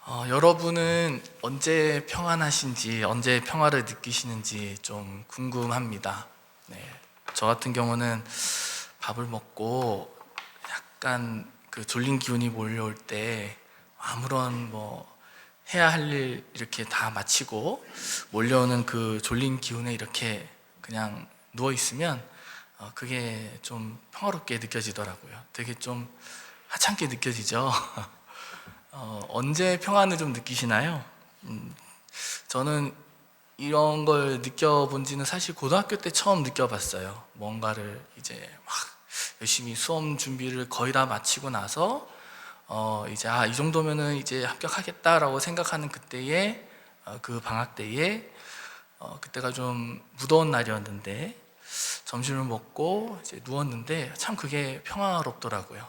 여러분은 언제 평안하신지, 언제 평화를 느끼시는지 좀 궁금합니다. 네, 저 같은 경우는 밥을 먹고 약간 그 졸린 기운이 몰려올 때 아무런 해야 할 일 이렇게 다 마치고 몰려오는 그 졸린 기운에 이렇게 그냥 누워 있으면 그게 좀 평화롭게 느껴지더라고요. 되게 좀 하찮게 느껴지죠. 언제 평안을 좀 느끼시나요? 저는 이런 걸 느껴본 지는 사실 고등학교 때 처음 느껴봤어요. 뭔가를 이제 막 열심히 수험 준비를 거의 다 마치고 나서 이제 이 정도면은 이제 합격하겠다라고 생각하는 그때에 그 방학 때에 그때가 좀 무더운 날이었는데 점심을 먹고 이제 누웠는데 참 그게 평화롭더라고요.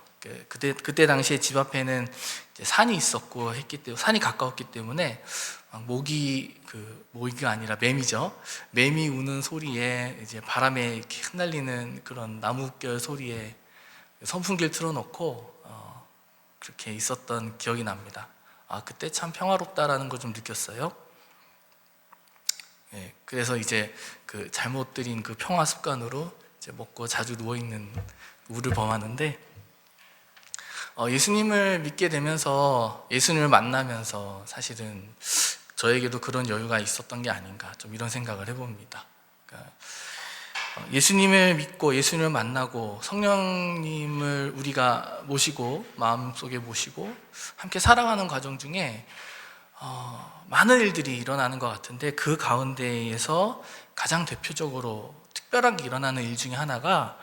그때 당시에 집 앞에는 이제 산이 있었고 했기 때문에 산이 가까웠기 때문에 모기가 아니라 매미죠. 매미 우는 소리에 이제 바람에 이렇게 흩날리는 그런 나뭇결 소리에 선풍기를 틀어놓고 그렇게 있었던 기억이 납니다. 그때 참 평화롭다라는 걸 좀 느꼈어요. 예, 그래서 이제 그 잘못 들인 그 평화 습관으로 이제 먹고 자주 누워 있는 우를 범하는데 예수님을 믿게 되면서 예수님을 만나면서 사실은 저에게도 그런 여유가 있었던 게 아닌가 좀 이런 생각을 해봅니다. 그러니까 예수님을 믿고 예수님을 만나고 성령님을 우리가 모시고 마음속에 모시고 함께 살아가는 과정 중에 많은 일들이 일어나는 것 같은데 그 가운데에서 가장 대표적으로 특별하게 일어나는 일 중에 하나가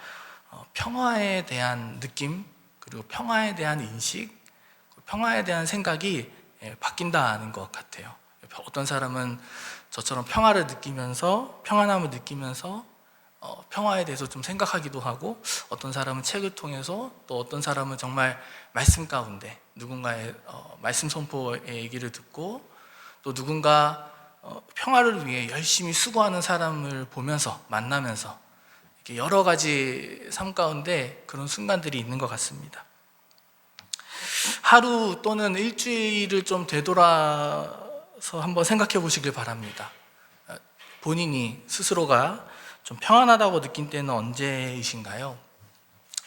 평화에 대한 느낌 그리고 평화에 대한 인식, 평화에 대한 생각이 바뀐다는 것 같아요. 어떤 사람은 저처럼 평화를 느끼면서 평안함을 느끼면서 평화에 대해서 좀 생각하기도 하고 어떤 사람은 책을 통해서 또 어떤 사람은 정말 말씀 가운데 누군가의 말씀 선포의 얘기를 듣고 또 누군가 평화를 위해 열심히 수고하는 사람을 보면서 만나면서 이렇게 여러 가지 삶 가운데 그런 순간들이 있는 것 같습니다. 하루 또는 일주일을 좀 되돌아서 한번 생각해 보시길 바랍니다. 본인이 스스로가 좀 평안하다고 느낀 때는 언제이신가요?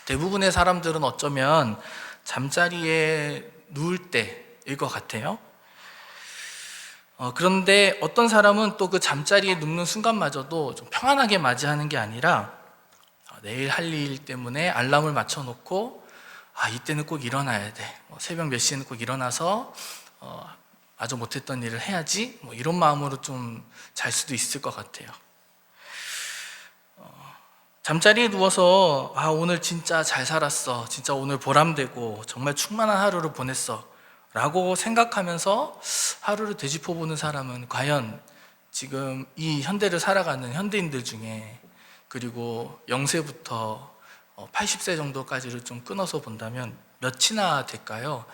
대부분의 사람들은 어쩌면 잠자리에 누울 때일 것 같아요. 그런데 어떤 사람은 또 그 잠자리에 눕는 순간마저도 좀 평안하게 맞이하는 게 아니라 내일 할 일 때문에 알람을 맞춰놓고 이때는 꼭 일어나야 돼. 새벽 몇 시에는 꼭 일어나서 마저 못했던 일을 해야지. 이런 마음으로 좀 잘 수도 있을 것 같아요. 잠자리에 누워서 오늘 진짜 잘 살았어. 진짜 오늘 보람되고 정말 충만한 하루를 보냈어. 라고 생각하면서 하루를 되짚어보는 사람은 과연 지금 이 현대를 살아가는 현대인들 중에 그리고 0세부터 80세 정도까지를 좀 끊어서 본다면 몇이나 될까요?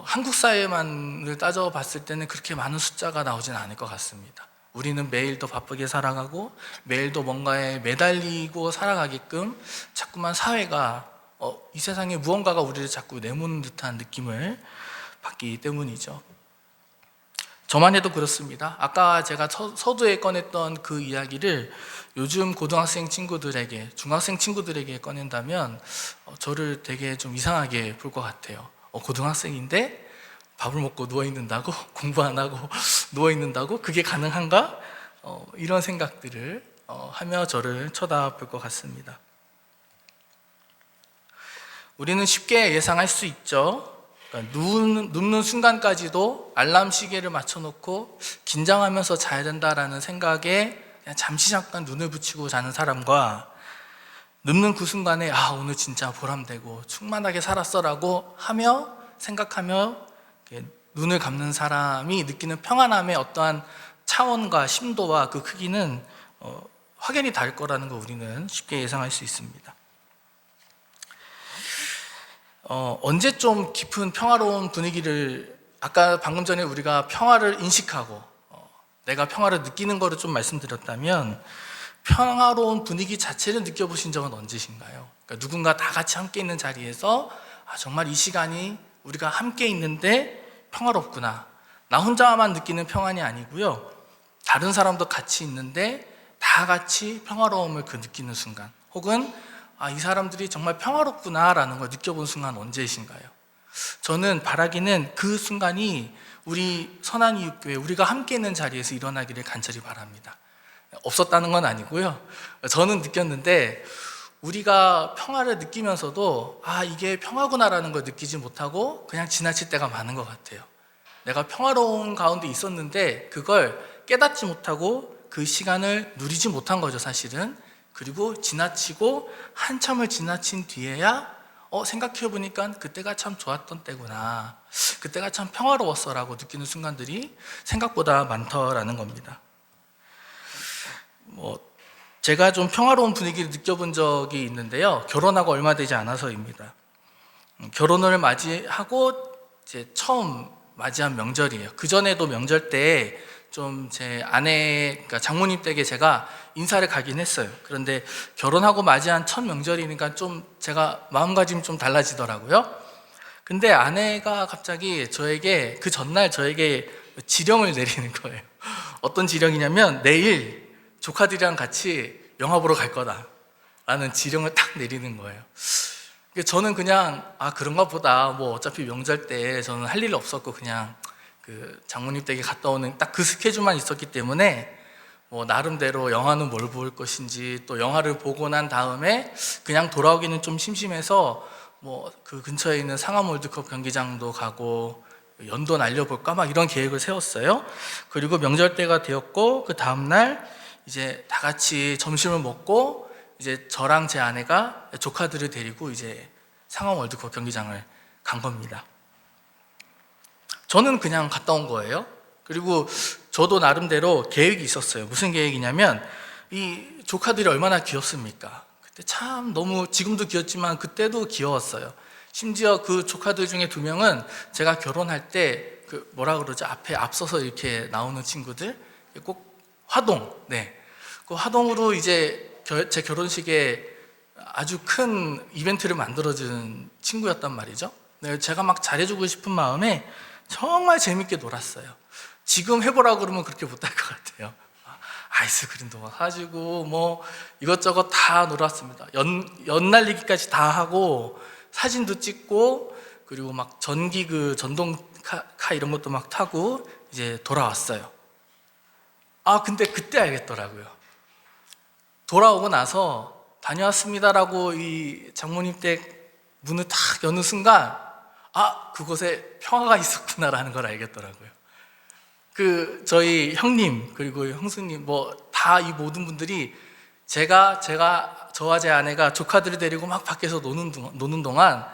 한국 사회만을 따져봤을 때는 그렇게 많은 숫자가 나오진 않을 것 같습니다. 우리는 매일 더 바쁘게 살아가고 매일 더 뭔가에 매달리고 살아가게끔 자꾸만 사회가 이 세상에 무언가가 우리를 자꾸 내모는 듯한 느낌을 받기 때문이죠. 저만 해도 그렇습니다. 아까 제가 서두에 꺼냈던 그 이야기를 요즘 고등학생 친구들에게, 중학생 친구들에게 꺼낸다면 저를 되게 좀 이상하게 볼 것 같아요. 고등학생인데 밥을 먹고 누워있는다고? 공부 안 하고 누워있는다고? 그게 가능한가? 이런 생각들을 하며 저를 쳐다볼 것 같습니다. 우리는 쉽게 예상할 수 있죠. 그러니까 눕는 순간까지도 알람 시계를 맞춰놓고 긴장하면서 자야 된다라는 생각에 그냥 잠깐 눈을 붙이고 자는 사람과 눕는 그 순간에 오늘 진짜 보람되고 충만하게 살았어라고 하며 생각하며 눈을 감는 사람이 느끼는 평안함의 어떠한 차원과 심도와 그 크기는 확연히 다를 거라는 걸 우리는 쉽게 예상할 수 있습니다. 언제 좀 깊은 평화로운 분위기를 아까 방금 전에 우리가 평화를 인식하고 내가 평화를 느끼는 거를 좀 말씀드렸다면 평화로운 분위기 자체를 느껴보신 적은 언제신가요? 그러니까 누군가 다 같이 함께 있는 자리에서 정말 이 시간이 우리가 함께 있는데 평화롭구나. 나 혼자만 느끼는 평안이 아니고요. 다른 사람도 같이 있는데 다 같이 평화로움을 느끼는 순간, 혹은 이 사람들이 정말 평화롭구나라는 걸 느껴본 순간 언제이신가요? 저는 바라기는 그 순간이 우리 선한이웃교회, 우리가 함께 있는 자리에서 일어나기를 간절히 바랍니다. 없었다는 건 아니고요. 저는 느꼈는데 우리가 평화를 느끼면서도 이게 평화구나라는 걸 느끼지 못하고 그냥 지나칠 때가 많은 것 같아요. 내가 평화로운 가운데 있었는데 그걸 깨닫지 못하고 그 시간을 누리지 못한 거죠, 사실은. 그리고 지나치고 한참을 지나친 뒤에야 생각해보니까 그때가 참 좋았던 때구나, 그때가 참 평화로웠어 라고 느끼는 순간들이 생각보다 많더라는 겁니다. 제가 좀 평화로운 분위기를 느껴본 적이 있는데요, 결혼하고 얼마 되지 않아서입니다. 결혼을 맞이하고 이제 처음 맞이한 명절이에요. 그 전에도 명절 때 좀 제 아내, 그러니까 장모님 댁에 제가 인사를 가긴 했어요. 그런데 결혼하고 맞이한 첫 명절이니까 좀 제가 마음가짐이 좀 달라지더라고요. 근데 아내가 갑자기 저에게, 그 전날 저에게 지령을 내리는 거예요. 어떤 지령이냐면 내일 조카들이랑 같이 영화 보러 갈 거다 라는 지령을 딱 내리는 거예요. 저는 그냥 그런가 보다, 어차피 명절 때 저는 할 일 없었고 그냥 그 장모님 댁에 갔다 오는 딱 그 스케줄만 있었기 때문에 나름대로 영화는 뭘 볼 것인지, 또 영화를 보고 난 다음에 그냥 돌아오기는 좀 심심해서 그 근처에 있는 상암 월드컵 경기장도 가고 연도 날려볼까 막 이런 계획을 세웠어요. 그리고 명절 때가 되었고 그 다음날 이제 다 같이 점심을 먹고 이제 저랑 제 아내가 조카들을 데리고 이제 상암 월드컵 경기장을 간 겁니다. 저는 그냥 갔다 온 거예요. 그리고 저도 나름대로 계획이 있었어요. 무슨 계획이냐면, 이 조카들이 얼마나 귀엽습니까? 그때 참 너무, 지금도 귀엽지만 그때도 귀여웠어요. 심지어 그 조카들 중에 2명은 제가 결혼할 때 그 뭐라 그러죠? 앞에 앞서서 이렇게 나오는 친구들, 꼭 화동, 그 화동으로 이제 제 결혼식에 아주 큰 이벤트를 만들어준 친구였단 말이죠. 제가 막 잘해주고 싶은 마음에 정말 재밌게 놀았어요. 지금 해보라고 그러면 그렇게 못할 것 같아요. 아이스크림도 막 사주고 이것저것 다 놀았습니다. 연날리기까지 다 하고 사진도 찍고, 그리고 막 전기 전동카 이런 것도 막 타고 이제 돌아왔어요. 근데 그때 알겠더라고요. 돌아오고 나서 다녀왔습니다라고 이 장모님 댁 문을 탁 여는 순간 그곳에 평화가 있었구나라는 걸 알겠더라고요. 저희 형님 그리고 형수님 다 이 모든 분들이 저와 제 아내가 조카들을 데리고 막 밖에서 노는 동안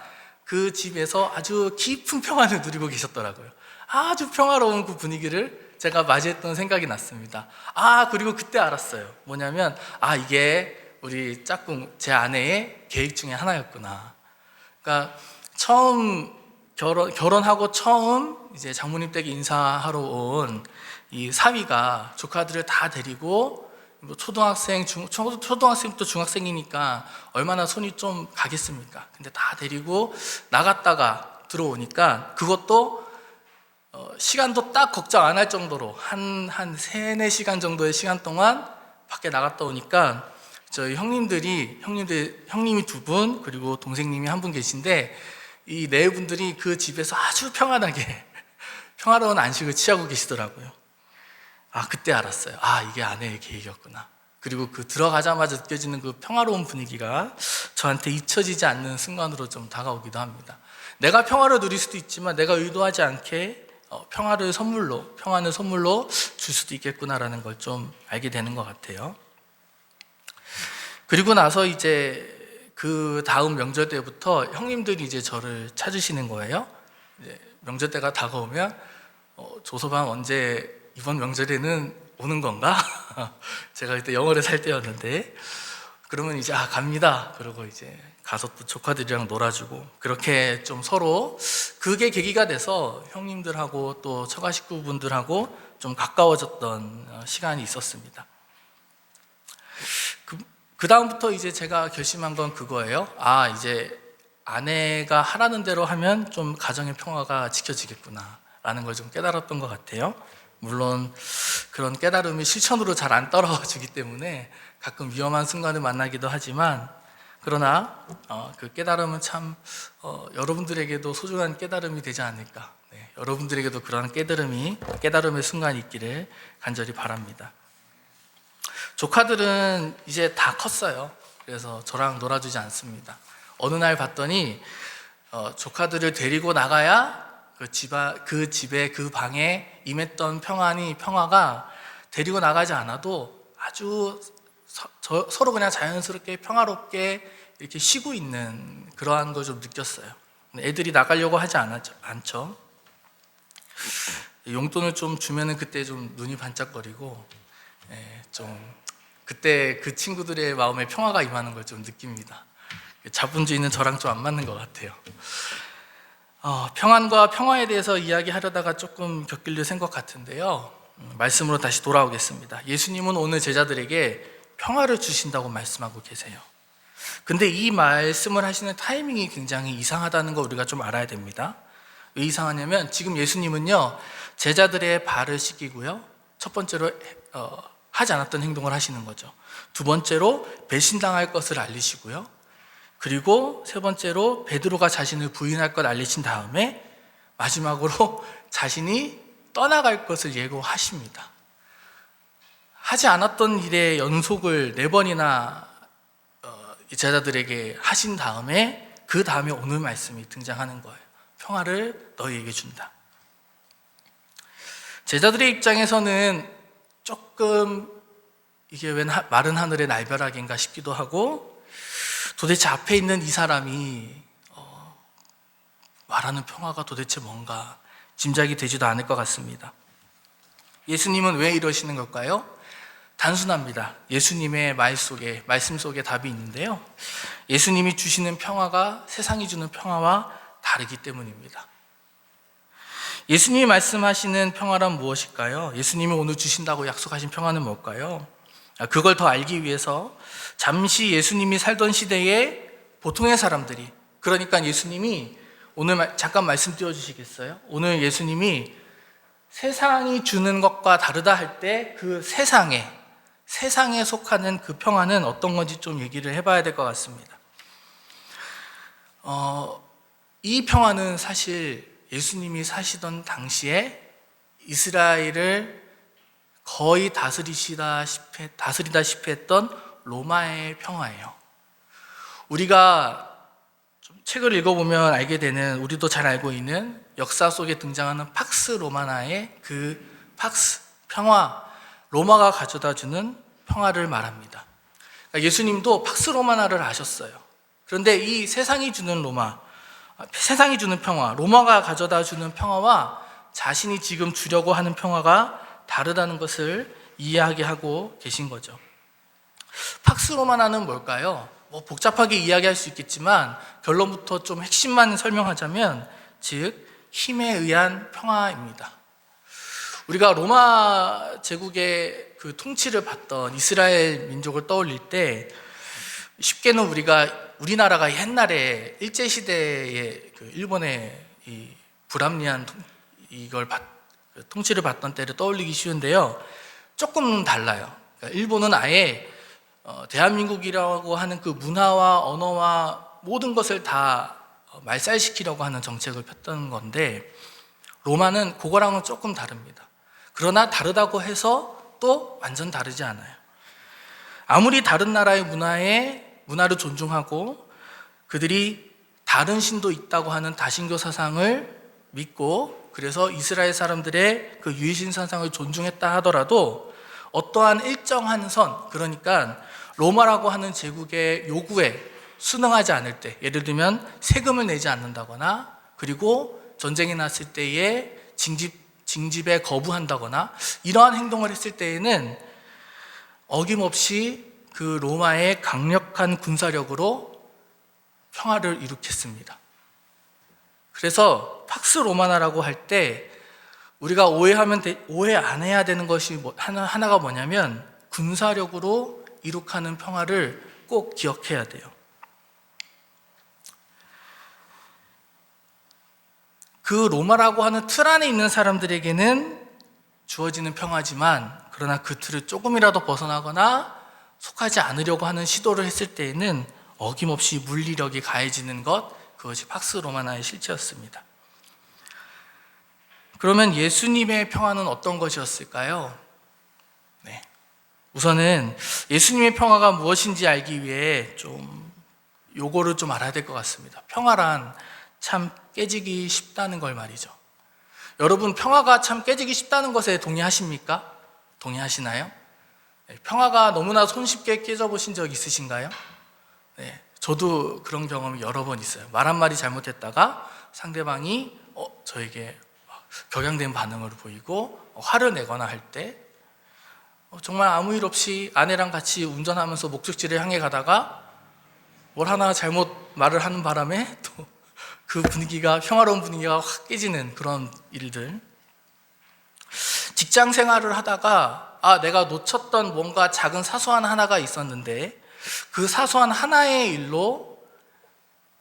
그 집에서 아주 깊은 평안을 누리고 계셨더라고요. 아주 평화로운 그 분위기를 제가 맞이했던 생각이 났습니다. 그리고 그때 알았어요. 뭐냐면 이게 우리 짝꿍 제 아내의 계획 중에 하나였구나. 그러니까 결혼하고 처음 이제 장모님 댁에 인사하러 온 이 사위가 조카들을 다 데리고, 초등학생부터 중학생이니까 얼마나 손이 좀 가겠습니까? 근데 다 데리고 나갔다가 들어오니까, 그것도 시간도 딱 걱정 안 할 정도로 한 3-4시간 정도의 시간 동안 밖에 나갔다 오니까, 저희 형님이 2분, 그리고 동생님이 1분 계신데, 이 4분들이 그 집에서 아주 평안하게 평화로운 안식을 취하고 계시더라고요. 그때 알았어요. 이게 아내의 계획이었구나. 그리고 그 들어가자마자 느껴지는 그 평화로운 분위기가 저한테 잊혀지지 않는 순간으로 좀 다가오기도 합니다. 내가 평화를 누릴 수도 있지만 내가 의도하지 않게 평안을 선물로 줄 수도 있겠구나라는 걸 좀 알게 되는 것 같아요. 그리고 나서 이제 그 다음 명절 때부터 형님들이 이제 저를 찾으시는 거예요. 이제 명절 때가 다가오면 조서방 언제 이번 명절에는 오는 건가? 제가 그때 영월에 살 때였는데, 그러면 이제 갑니다. 그러고 이제 가서 또 조카들이랑 놀아주고, 그렇게 좀 서로 그게 계기가 돼서 형님들하고 또 처가 식구분들하고 좀 가까워졌던 시간이 있었습니다. 그 다음부터 이제 제가 결심한 건 그거예요. 이제 아내가 하라는 대로 하면 좀 가정의 평화가 지켜지겠구나 라는 걸 좀 깨달았던 것 같아요. 물론 그런 깨달음이 실천으로 잘 안 떨어지기 때문에 가끔 위험한 순간을 만나기도 하지만, 그러나 그 깨달음은 참 여러분들에게도 소중한 깨달음이 되지 않을까. 네, 여러분들에게도 그러한 깨달음의 순간이 있기를 간절히 바랍니다. 조카들은 이제 다 컸어요. 그래서 저랑 놀아주지 않습니다. 어느 날 봤더니 조카들을 데리고 나가야 그 집에 그 방에 임했던 평화가 데리고 나가지 않아도 아주 서로 그냥 자연스럽게 평화롭게 이렇게 쉬고 있는 그러한 걸 좀 느꼈어요. 애들이 나가려고 하지 않죠. 용돈을 좀 주면은 그때 좀 눈이 반짝거리고, 좀 그때 그 친구들의 마음에 평화가 임하는 걸 좀 느낍니다. 자본주의는 저랑 좀 안 맞는 것 같아요. 평안과 평화에 대해서 이야기하려다가 조금 곁길을 센 것 같은데요. 말씀으로 다시 돌아오겠습니다. 예수님은 오늘 제자들에게 평화를 주신다고 말씀하고 계세요. 근데 이 말씀을 하시는 타이밍이 굉장히 이상하다는 거 우리가 좀 알아야 됩니다. 왜 이상하냐면 지금 예수님은요, 제자들의 발을 씻기고요, 첫 번째로 하지 않았던 행동을 하시는 거죠. 두 번째로 배신당할 것을 알리시고요, 그리고 세 번째로 베드로가 자신을 부인할 것 알리신 다음에 마지막으로 자신이 떠나갈 것을 예고하십니다. 하지 않았던 일의 연속을 4번이나 제자들에게 하신 다음에 그 다음에 오늘 말씀이 등장하는 거예요. 평화를 너희에게 준다. 제자들의 입장에서는 조금 이게 웬 마른 하늘의 날벼락인가 싶기도 하고, 도대체 앞에 있는 이 사람이 말하는 평화가 도대체 뭔가 짐작이 되지도 않을 것 같습니다. 예수님은 왜 이러시는 걸까요? 단순합니다. 예수님의 말씀 속에 답이 있는데요. 예수님이 주시는 평화가 세상이 주는 평화와 다르기 때문입니다. 예수님이 말씀하시는 평화란 무엇일까요? 예수님이 오늘 주신다고 약속하신 평화는 뭘까요? 그걸 더 알기 위해서 잠시 예수님이 살던 시대에 보통의 사람들이, 그러니까 예수님이 오늘 잠깐 말씀 띄워주시겠어요? 오늘 예수님이 세상이 주는 것과 다르다 할 때 그 세상에 속하는 그 평화는 어떤 건지 좀 얘기를 해봐야 될 것 같습니다. 이 평화는 사실 예수님이 사시던 당시에 이스라엘을 거의 다스리다시피 했던 로마의 평화예요. 우리가 좀 책을 읽어보면 알게 되는, 우리도 잘 알고 있는 역사 속에 등장하는 팍스 로마나의 그 팍스 평화, 로마가 가져다주는 평화를 말합니다. 그러니까 예수님도 팍스 로마나를 아셨어요. 그런데 이 세상이 주는 평화, 로마가 가져다주는 평화와 자신이 지금 주려고 하는 평화가 다르다는 것을 이야기하고 계신 거죠. 팍스 로마나는 뭘까요? 복잡하게 이야기할 수 있겠지만 결론부터 좀 핵심만 설명하자면, 즉 힘에 의한 평화입니다. 우리가 로마 제국의 그 통치를 받던 이스라엘 민족을 떠올릴 때 쉽게는 우리나라가 옛날에 일제시대에 그 일본의 이 불합리한 통치를 받던 때를 떠올리기 쉬운데요, 조금 달라요. 그러니까 일본은 아예 대한민국이라고 하는 그 문화와 언어와 모든 것을 다 말살시키려고 하는 정책을 폈던 건데, 로마는 그거랑은 조금 다릅니다. 그러나 다르다고 해서 또 완전 다르지 않아요. 아무리 다른 나라의 문화를 존중하고 그들이 다른 신도 있다고 하는 다신교 사상을 믿고, 그래서 이스라엘 사람들의 그 유일신 사상을 존중했다 하더라도 어떠한 일정한 선, 그러니까 로마라고 하는 제국의 요구에 순응하지 않을 때, 예를 들면 세금을 내지 않는다거나, 그리고 전쟁이 났을 때에 징집에 거부한다거나, 이러한 행동을 했을 때에는 어김없이 그 로마의 강력한 군사력으로 평화를 이룩했습니다. 그래서 팍스 로마나라고 할 때 우리가 오해 안 해야 되는 것이 하나가 뭐냐면, 군사력으로 이룩하는 평화를 꼭 기억해야 돼요. 그 로마라고 하는 틀 안에 있는 사람들에게는 주어지는 평화지만, 그러나 그 틀을 조금이라도 벗어나거나 속하지 않으려고 하는 시도를 했을 때에는 어김없이 물리력이 가해지는 것, 그것이 팍스 로마나의 실체였습니다. 그러면 예수님의 평화는 어떤 것이었을까요? 네. 우선은 예수님의 평화가 무엇인지 알기 위해 요거를 좀 알아야 될 것 같습니다. 평화란 참 깨지기 쉽다는 걸 말이죠. 여러분, 평화가 참 깨지기 쉽다는 것에 동의하십니까? 동의하시나요? 네, 평화가 너무나 손쉽게 깨져보신 적 있으신가요? 네, 저도 그런 경험이 여러 번 있어요. 말 한마디 잘못했다가 상대방이 저에게 격양된 반응을 보이고 화를 내거나 할 때, 정말 아무 일 없이 아내랑 같이 운전하면서 목적지를 향해 가다가 뭘 하나 잘못 말을 하는 바람에 또 그 분위기가, 평화로운 분위기가 확 깨지는 그런 일들. 직장 생활을 하다가 내가 놓쳤던 뭔가 작은 사소한 하나가 있었는데, 그 사소한 하나의 일로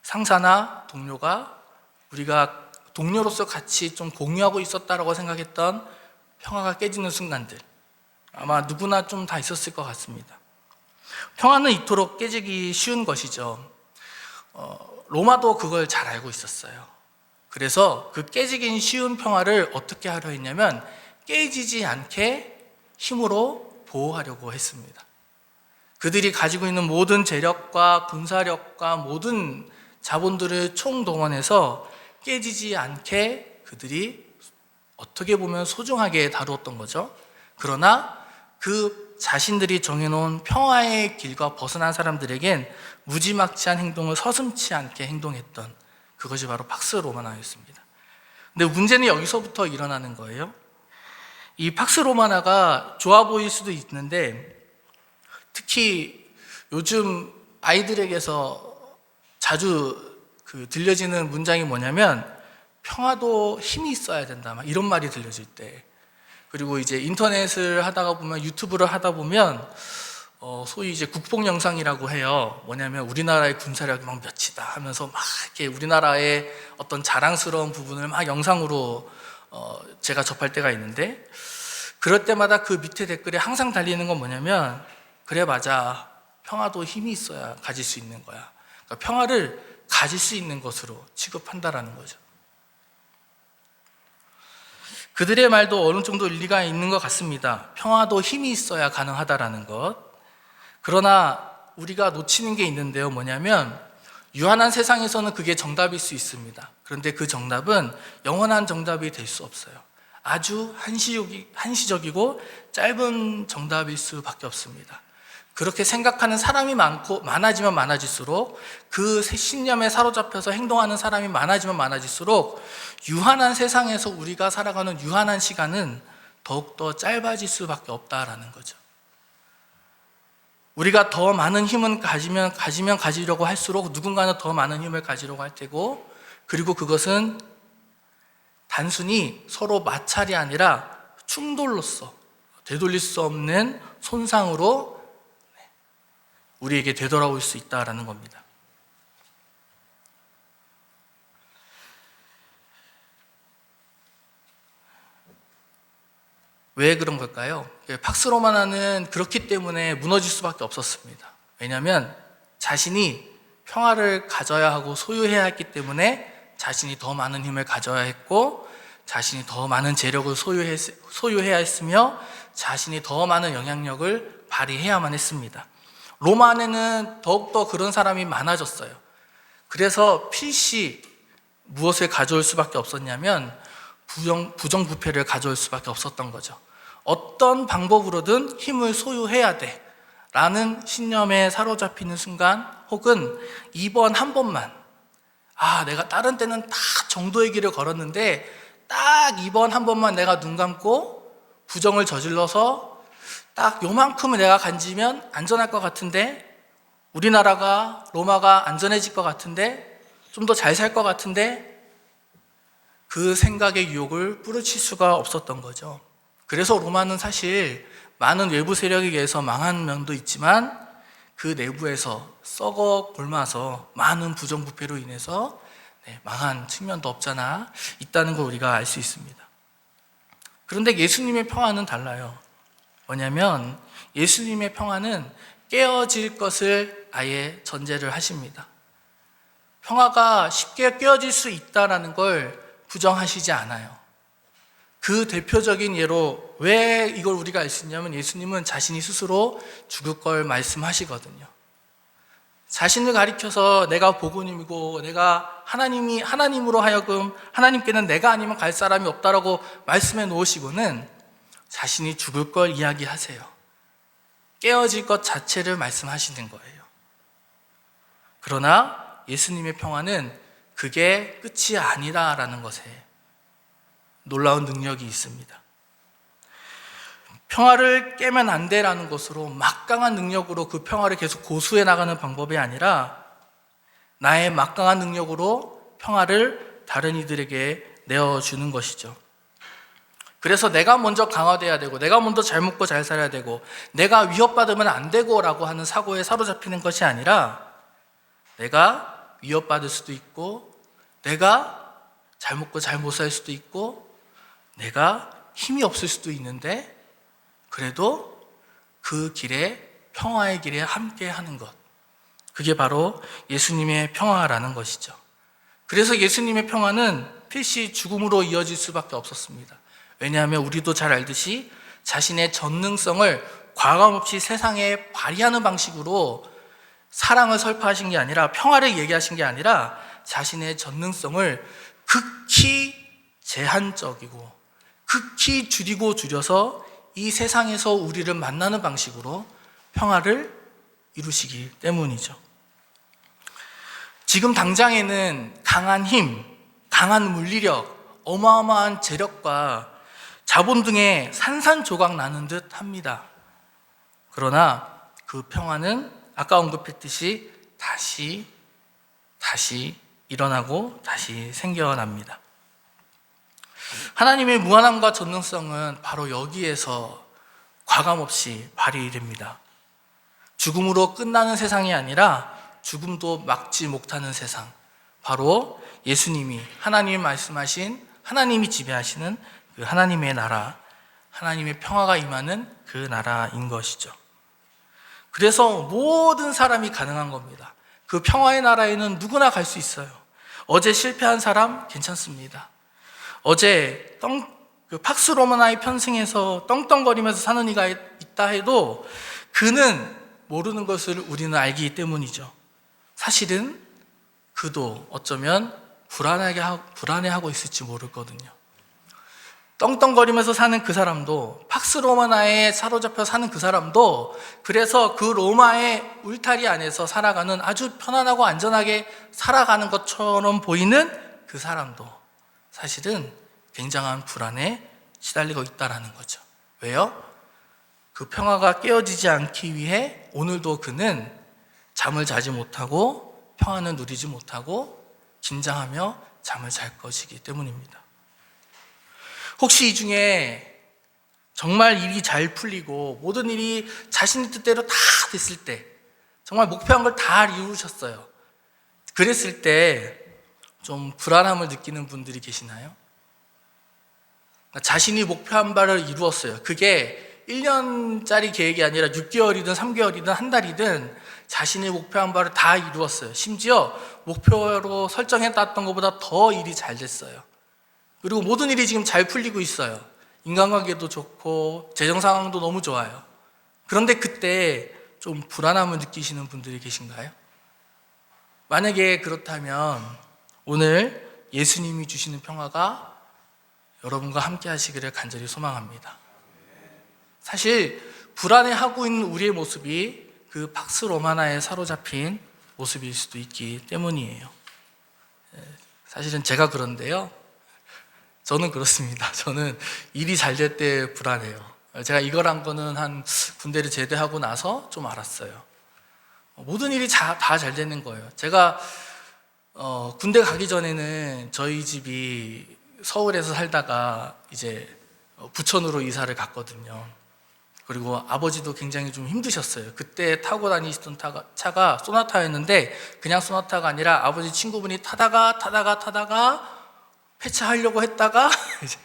상사나 동료가, 우리가 동료로서 같이 좀 공유하고 있었다라고 생각했던 평화가 깨지는 순간들, 아마 누구나 좀 다 있었을 것 같습니다. 평화는 이토록 깨지기 쉬운 것이죠. 로마도 그걸 잘 알고 있었어요. 그래서 그 깨지기 쉬운 평화를 어떻게 하려 했냐면, 깨지지 않게 힘으로 보호하려고 했습니다. 그들이 가지고 있는 모든 재력과 군사력과 모든 자본들을 총동원해서 깨지지 않게 그들이 어떻게 보면 소중하게 다루었던 거죠. 그러나 그 자신들이 정해놓은 평화의 길과 벗어난 사람들에겐 무지막지한 행동을 서슴지 않게 행동했던, 그것이 바로 팍스 로마나였습니다. 근데 문제는 여기서부터 일어나는 거예요. 이 팍스 로마나가 좋아 보일 수도 있는데, 특히 요즘 아이들에게서 자주 들려지는 문장이 뭐냐면, 평화도 힘이 있어야 된다, 막 이런 말이 들려질 때, 그리고 이제 인터넷을 하다가 보면, 유튜브를 하다 보면 소위 이제 국뽕 영상이라고 해요. 뭐냐면 우리나라의 군사력이 막 몇이다 하면서 막 이렇게 우리나라의 어떤 자랑스러운 부분을 막 영상으로 제가 접할 때가 있는데, 그럴 때마다 그 밑에 댓글에 항상 달리는 건 뭐냐면, 그래 맞아, 평화도 힘이 있어야 가질 수 있는 거야. 그러니까 평화를 가질 수 있는 것으로 취급한다라는 거죠. 그들의 말도 어느 정도 일리가 있는 것 같습니다. 평화도 힘이 있어야 가능하다라는 것. 그러나 우리가 놓치는 게 있는데요. 뭐냐면, 유한한 세상에서는 그게 정답일 수 있습니다. 그런데 그 정답은 영원한 정답이 될 수 없어요. 아주 한시적이고 짧은 정답일 수밖에 없습니다. 그렇게 생각하는 사람이 많아지면 많아질수록, 그 신념에 사로잡혀서 행동하는 사람이 많아지면 많아질수록, 유한한 세상에서 우리가 살아가는 유한한 시간은 더욱더 짧아질 수밖에 없다라는 거죠. 우리가 더 많은 힘은 가지려고 할수록 누군가는 더 많은 힘을 가지려고 할 테고, 그리고 그것은 단순히 서로 마찰이 아니라 충돌로서 되돌릴 수 없는 손상으로 우리에게 되돌아올 수 있다라는 겁니다. 왜 그런 걸까요? 팍스 로마나는 그렇기 때문에 무너질 수밖에 없었습니다. 왜냐하면 자신이 평화를 가져야 하고 소유해야 했기 때문에 자신이 더 많은 힘을 가져야 했고, 자신이 더 많은 재력을 소유해야 했으며, 자신이 더 많은 영향력을 발휘해야만 했습니다. 로마 안에는 더욱더 그런 사람이 많아졌어요. 그래서 필시 무엇을 가져올 수밖에 없었냐면, 부정부패를 가져올 수밖에 없었던 거죠. 어떤 방법으로든 힘을 소유해야 돼 라는 신념에 사로잡히는 순간, 혹은 이번 한 번만, 내가 다른 때는 다 정도의 길을 걸었는데 딱 이번 한 번만 내가 눈 감고 부정을 저질러서 딱 요만큼을 내가 간지면 안전할 것 같은데, 우리나라가, 로마가 안전해질 것 같은데, 좀 더 잘 살 것 같은데, 그 생각의 유혹을 뿌리칠 수가 없었던 거죠. 그래서 로마는 사실 많은 외부 세력에 의해서 망한 면도 있지만, 그 내부에서 썩어 굶어서 많은 부정부패로 인해서 망한 측면도 없잖아 있다는 걸 우리가 알 수 있습니다. 그런데 예수님의 평화는 달라요. 뭐냐면 예수님의 평화는 깨어질 것을 아예 전제를 하십니다. 평화가 쉽게 깨어질 수 있다는 걸 부정하시지 않아요. 그 대표적인 예로 왜 이걸 우리가 알 수 있냐면 예수님은 자신이 스스로 죽을 걸 말씀하시거든요. 자신을 가리켜서 내가 복음이고 내가 하나님으로 하여금 하나님께는 내가 아니면 갈 사람이 없다라고 말씀해 놓으시고는 자신이 죽을 걸 이야기하세요. 깨어질 것 자체를 말씀하시는 거예요. 그러나 예수님의 평화는 그게 끝이 아니다라는 것에 놀라운 능력이 있습니다. 평화를 깨면 안 돼라는 것으로 막강한 능력으로 그 평화를 계속 고수해 나가는 방법이 아니라 나의 막강한 능력으로 평화를 다른 이들에게 내어주는 것이죠. 그래서 내가 먼저 강화돼야 되고 내가 먼저 잘 먹고 잘 살아야 되고 내가 위협받으면 안 되고 라고 하는 사고에 사로잡히는 것이 아니라 내가 위협받을 수도 있고 내가 잘 먹고 잘 못 살 수도 있고 내가 힘이 없을 수도 있는데 그래도 그 길에 평화의 길에 함께 하는 것, 그게 바로 예수님의 평화라는 것이죠. 그래서 예수님의 평화는 필시 죽음으로 이어질 수밖에 없었습니다. 왜냐하면 우리도 잘 알듯이 자신의 전능성을 과감없이 세상에 발휘하는 방식으로 사랑을 설파하신 게 아니라 평화를 얘기하신 게 아니라 자신의 전능성을 극히 제한적이고 극히 줄이고 줄여서 이 세상에서 우리를 만나는 방식으로 평화를 이루시기 때문이죠. 지금 당장에는 강한 힘, 강한 물리력, 어마어마한 재력과 자본 등의 산산조각 나는 듯 합니다. 그러나 그 평화는 아까 언급했듯이 다시 일어나고 다시 생겨납니다. 하나님의 무한함과 전능성은 바로 여기에서 과감없이 발휘됩니다. 죽음으로 끝나는 세상이 아니라 죽음도 막지 못하는 세상, 바로 예수님이 하나님이 말씀하신 하나님이 지배하시는 그 하나님의 나라, 하나님의 평화가 임하는 그 나라인 것이죠. 그래서 모든 사람이 가능한 겁니다. 그 평화의 나라에는 누구나 갈 수 있어요. 어제 실패한 사람 괜찮습니다. 어제 그 팍스 로마나의 편승에서 떵떵거리면서 사는 이가 있다 해도 그는 모르는 것을 우리는 알기 때문이죠. 사실은 그도 어쩌면 불안해하고 있을지 모르거든요. 떵떵거리면서 사는 그 사람도, 팍스 로마나에 사로잡혀 사는 그 사람도, 그래서 그 로마의 울타리 안에서 살아가는 아주 편안하고 안전하게 살아가는 것처럼 보이는 그 사람도 사실은 굉장한 불안에 시달리고 있다는 거죠. 왜요? 그 평화가 깨어지지 않기 위해 오늘도 그는 잠을 자지 못하고 평안을 누리지 못하고 긴장하며 잠을 잘 것이기 때문입니다. 혹시 이 중에 정말 일이 잘 풀리고 모든 일이 자신의 뜻대로 다 됐을 때, 정말 목표한 걸 다 이루셨어요. 그랬을 때 좀 불안함을 느끼는 분들이 계시나요? 자신이 목표한 바를 이루었어요. 그게 1년짜리 계획이 아니라 6개월이든 3개월이든 한 달이든 자신이 목표한 바를 다 이루었어요. 심지어 목표로 설정해놨던 것보다 더 일이 잘 됐어요. 그리고 모든 일이 지금 잘 풀리고 있어요. 인간관계도 좋고 재정 상황도 너무 좋아요. 그런데 그때 좀 불안함을 느끼시는 분들이 계신가요? 만약에 그렇다면 오늘 예수님이 주시는 평화가 여러분과 함께 하시기를 간절히 소망합니다. 사실 불안해하고 있는 우리의 모습이 그 팍스 로마나에 사로잡힌 모습일 수도 있기 때문이에요. 사실은 제가 그런데요, 저는 그렇습니다. 저는 일이 잘 될 때 불안해요. 제가 이거란 거는 한 군대를 제대하고 나서 좀 알았어요. 모든 일이 다 잘 되는 거예요. 제가 군대 가기 전에는 저희 집이 서울에서 살다가 이제 부천으로 이사를 갔거든요. 그리고 아버지도 굉장히 좀 힘드셨어요. 그때 타고 다니시던 차가 소나타였는데 그냥 소나타가 아니라 아버지 친구분이 타다가 폐차하려고 했다가 이제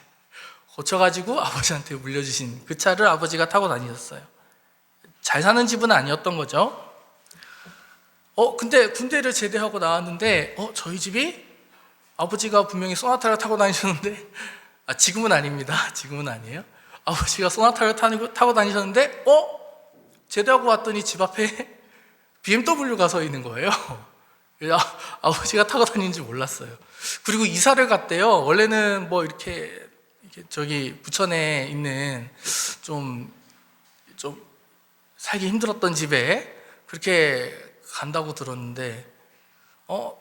고쳐가지고 아버지한테 물려주신 그 차를 아버지가 타고 다니셨어요. 잘 사는 집은 아니었던 거죠. 근데 군대를 제대하고 나왔는데 저희 집이 아버지가 분명히 소나타를 타고 다니셨는데 지금은 아닙니다. 지금은 아니에요. 아버지가 소나타를 타고 다니셨는데 제대하고 왔더니 집 앞에 BMW가 서 있는 거예요. 아버지가 타고 다니는지 몰랐어요. 그리고 이사를 갔대요. 원래는 뭐 이렇게 저기 부천에 있는 좀 살기 힘들었던 집에 그렇게 간다고 들었는데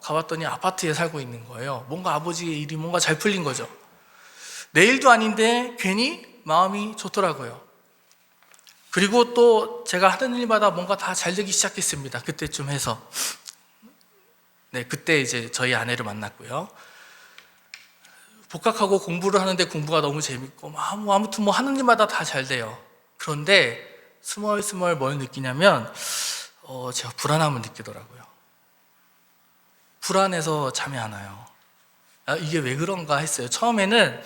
가봤더니 아파트에 살고 있는 거예요. 뭔가 아버지의 일이 뭔가 잘 풀린 거죠. 내일도 아닌데 괜히 마음이 좋더라고요. 그리고 또 제가 하는 일마다 뭔가 다 잘 되기 시작했습니다. 그때쯤 해서. 네, 그때 이제 저희 아내를 만났고요. 복학하고 공부를 하는데 공부가 너무 재밌고 아무튼 뭐 하는 일마다 다 잘 돼요. 그런데 스멀스멀 뭘 느끼냐면 제가 불안함을 느끼더라고요. 불안해서 잠이 안 와요. 이게 왜 그런가 했어요. 처음에는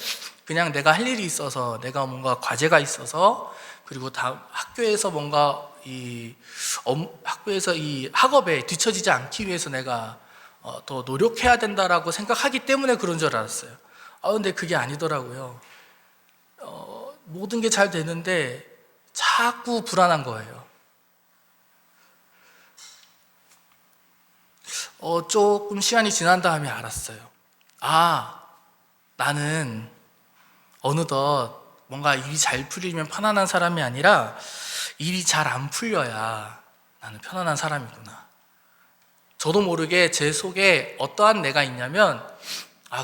그냥 내가 할 일이 있어서, 내가 뭔가 과제가 있어서, 그리고 학교에서 뭔가 학교에서 이 학업에 뒤처지지 않기 위해서 내가 더 노력해야 된다라고 생각하기 때문에 그런 줄 알았어요. 근데 그게 아니더라고요. 모든 게 잘 되는데 자꾸 불안한 거예요. 조금 시간이 지난 다음에 알았어요. 나는 어느덧 뭔가 일이 잘 풀리면 편안한 사람이 아니라 일이 잘 안 풀려야 나는 편안한 사람이구나. 저도 모르게 제 속에 어떠한 내가 있냐면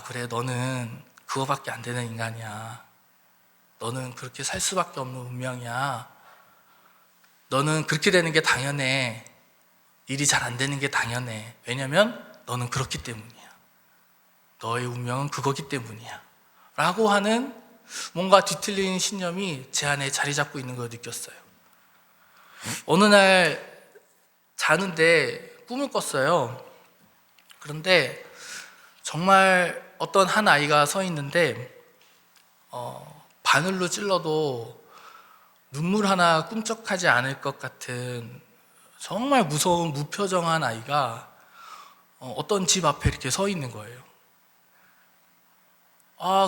그래, 너는 그거밖에 안 되는 인간이야. 너는 그렇게 살 수밖에 없는 운명이야. 너는 그렇게 되는 게 당연해. 일이 잘 안 되는 게 당연해. 왜냐면 너는 그렇기 때문이야. 너의 운명은 그거기 때문이야. 라고 하는 뭔가 뒤틀린 신념이 제 안에 자리 잡고 있는 걸 느꼈어요. 어느 날 자는데 꿈을 꿨어요. 그런데 정말 어떤 한 아이가 서 있는데 바늘로 찔러도 눈물 하나 꿈쩍하지 않을 것 같은 정말 무서운 무표정한 아이가 어떤 집 앞에 이렇게 서 있는 거예요.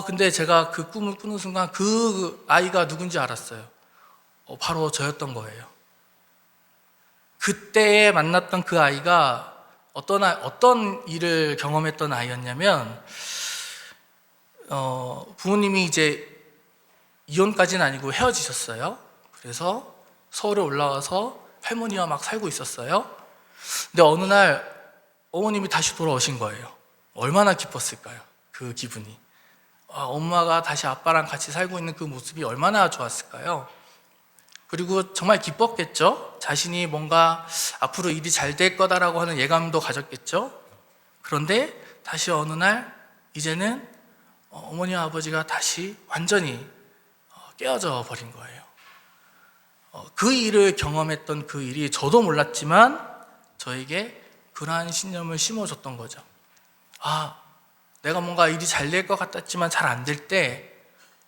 근데 제가 그 꿈을 꾸는 순간 그 아이가 누군지 알았어요. 바로 저였던 거예요. 그때 만났던 그 아이가 어떤 일을 경험했던 아이였냐면 부모님이 이제 이혼까지는 아니고 헤어지셨어요. 그래서 서울에 올라와서 할머니와 막 살고 있었어요. 근데 어느 날 어머님이 다시 돌아오신 거예요. 얼마나 기뻤을까요? 그 기분이. 엄마가 다시 아빠랑 같이 살고 있는 그 모습이 얼마나 좋았을까요? 그리고 정말 기뻤겠죠? 자신이 뭔가 앞으로 일이 잘 될 거다라고 하는 예감도 가졌겠죠? 그런데 다시 어느 날 이제는 어머니와 아버지가 다시 완전히 깨어져 버린 거예요. 그 일을 경험했던 그 일이 저도 몰랐지만 저에게 그러한 신념을 심어줬던 거죠. 내가 뭔가 일이 잘 될 것 같았지만 잘 안 될 때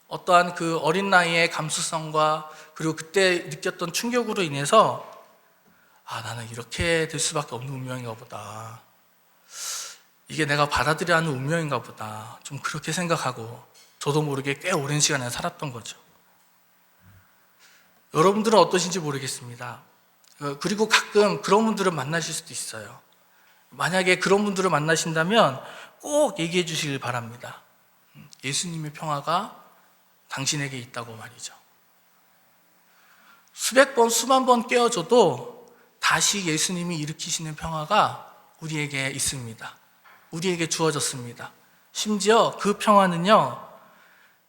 어떠한 그 어린 나이의 감수성과 그리고 그때 느꼈던 충격으로 인해서 나는 이렇게 될 수밖에 없는 운명인가 보다. 이게 내가 받아들여야 하는 운명인가 보다. 좀 그렇게 생각하고 저도 모르게 꽤 오랜 시간을 살았던 거죠. 여러분들은 어떠신지 모르겠습니다. 그리고 가끔 그런 분들을 만나실 수도 있어요. 만약에 그런 분들을 만나신다면 꼭 얘기해 주시길 바랍니다. 예수님의 평화가 당신에게 있다고 말이죠. 수백 번, 수만 번 깨어져도 다시 예수님이 일으키시는 평화가 우리에게 있습니다. 우리에게 주어졌습니다. 심지어 그 평화는요,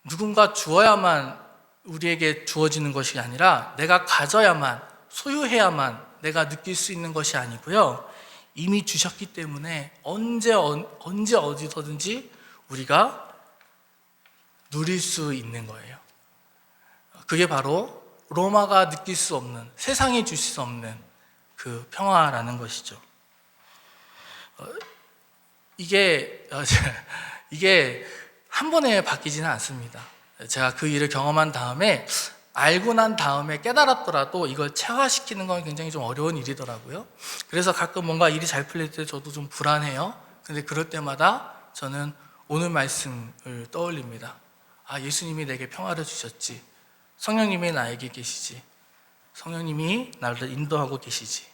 누군가 주어야만 우리에게 주어지는 것이 아니라 내가 가져야만, 소유해야만 내가 느낄 수 있는 것이 아니고요, 이미 주셨기 때문에 언제 어디서든지 우리가 누릴 수 있는 거예요. 그게 바로 로마가 느낄 수 없는, 세상이 주실 수 없는 그 평화라는 것이죠. 이게 한 번에 바뀌지는 않습니다. 제가 그 일을 경험한 다음에, 알고 난 다음에 깨달았더라도 이걸 체화시키는 건 굉장히 좀 어려운 일이더라고요. 그래서 가끔 뭔가 일이 잘 풀릴 때 저도 좀 불안해요. 근데 그럴 때마다 저는 오늘 말씀을 떠올립니다. 아, 예수님이 내게 평화를 주셨지. 성령님이 나에게 계시지. 성령님이 나를 인도하고 계시지.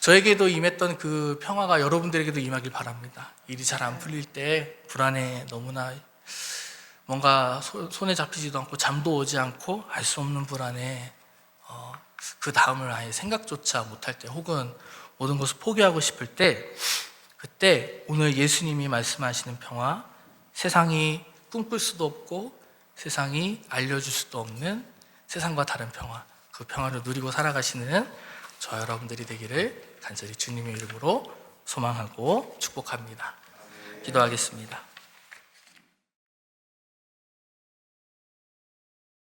저에게도 임했던 그 평화가 여러분들에게도 임하길 바랍니다. 일이 잘 안 풀릴 때 불안해, 너무나 뭔가 손에 잡히지도 않고 잠도 오지 않고 알 수 없는 불안에 그 다음을 아예 생각조차 못할 때, 혹은 모든 것을 포기하고 싶을 때, 그때 오늘 예수님이 말씀하시는 평화, 세상이 꿈꿀 수도 없고 세상이 알려줄 수도 없는 세상과 다른 평화, 그 평화를 누리고 살아가시는 저 여러분들이 되기를 간절히 주님의 이름으로 소망하고 축복합니다. 기도하겠습니다.